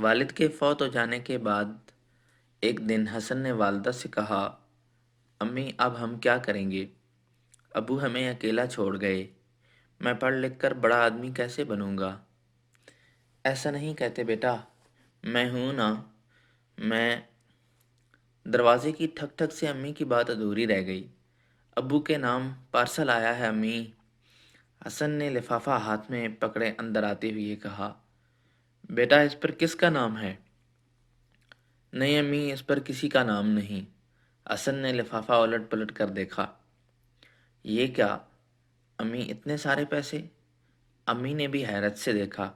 والد کے فوت ہو جانے کے بعد ایک دن حسن نے والدہ سے کہا، امی اب ہم کیا کریں گے؟ ابو ہمیں اکیلا چھوڑ گئے، میں پڑھ لکھ کر بڑا آدمی کیسے بنوں گا؟ ایسا نہیں کہتے بیٹا، میں ہوں نا۔ میں دروازے کی ٹھک ٹھک سے امی کی بات ادھوری رہ گئی۔ ابو کے نام پارسل آیا ہے امی۔ حسن نے لفافہ ہاتھ میں پکڑے اندر آتے ہوئے کہا، بیٹا اس پر کس کا نام ہے؟ نہیں امی، اس پر کسی کا نام نہیں۔ حسن نے لفافہ الٹ پلٹ کر دیکھا۔ یہ کیا امی، اتنے سارے پیسے؟ امی نے بھی حیرت سے دیکھا۔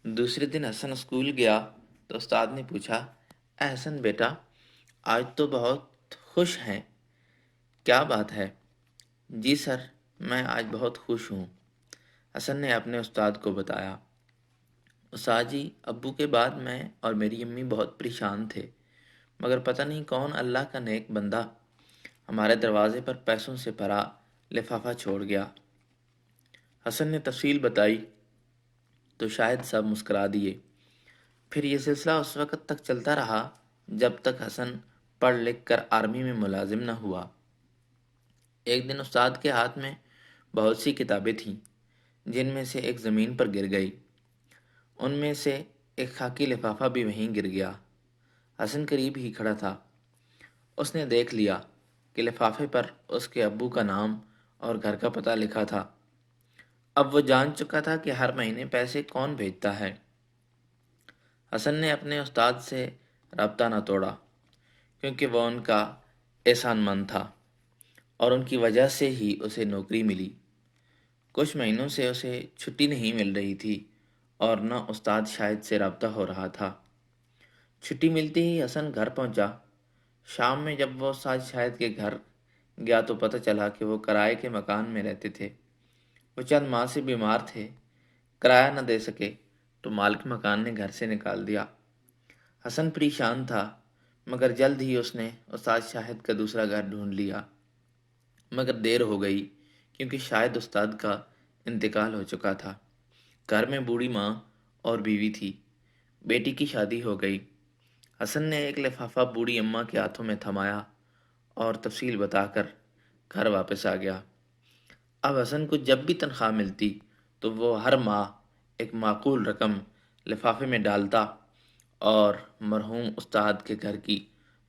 دوسرے دن حسن اسکول گیا تو استاد نے پوچھا، اے حسن بیٹا، آج تو بہت خوش ہیں، کیا بات ہے؟ جی سر، میں آج بہت خوش ہوں، حسن نے اپنے استاد کو بتایا۔ استاد جی، ابو کے بعد میں اور میری امی بہت پریشان تھے، مگر پتہ نہیں کون اللہ کا نیک بندہ ہمارے دروازے پر پیسوں سے بھرا لفافہ چھوڑ گیا۔ حسن نے تفصیل بتائی تو شاید سب مسکرا دیے۔ پھر یہ سلسلہ اس وقت تک چلتا رہا جب تک حسن پڑھ لکھ کر آرمی میں ملازم نہ ہوا۔ ایک دن استاد کے ہاتھ میں بہت سی کتابیں تھیں، جن میں سے ایک زمین پر گر گئی۔ ان میں سے ایک خاکی لفافہ بھی وہیں گر گیا۔ حسن قریب ہی کھڑا تھا۔ اس نے دیکھ لیا کہ لفافے پر اس کے ابو کا نام اور گھر کا پتہ لکھا تھا۔ اب وہ جان چکا تھا کہ ہر مہینے پیسے کون بھیجتا ہے۔ حسن نے اپنے استاد سے رابطہ نہ توڑا، کیونکہ وہ ان کا احسان مند تھا اور ان کی وجہ سے ہی اسے نوکری ملی۔ کچھ مہینوں سے اسے چھٹی نہیں مل رہی تھی اور نہ استاد شاہد سے رابطہ ہو رہا تھا۔ چھٹی ملتے ہی حسن گھر پہنچا۔ شام میں جب وہ استاد شاہد کے گھر گیا تو پتہ چلا کہ وہ کرائے کے مکان میں رہتے تھے۔ وہ چند ماہ سے بیمار تھے، کرایہ نہ دے سکے تو مالک مکان نے گھر سے نکال دیا۔ حسن پریشان تھا، مگر جلد ہی اس نے استاد شاہد کا دوسرا گھر ڈھونڈ لیا۔ مگر دیر ہو گئی، کیونکہ شاید استاد کا انتقال ہو چکا تھا۔ گھر میں بوڑھی ماں اور بیوی تھی۔ بیٹی کی شادی ہو گئی۔ حسن نے ایک لفافہ بوڑھی اماں کے ہاتھوں میں تھمایا اور تفصیل بتا کر گھر واپس آ گیا۔ اب حسن کو جب بھی تنخواہ ملتی تو وہ ہر ماہ ایک معقول رقم لفافے میں ڈالتا اور مرحوم استاد کے گھر کی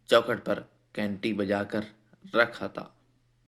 چوکھٹ پر گھنٹی بجا کر رکھ آتا۔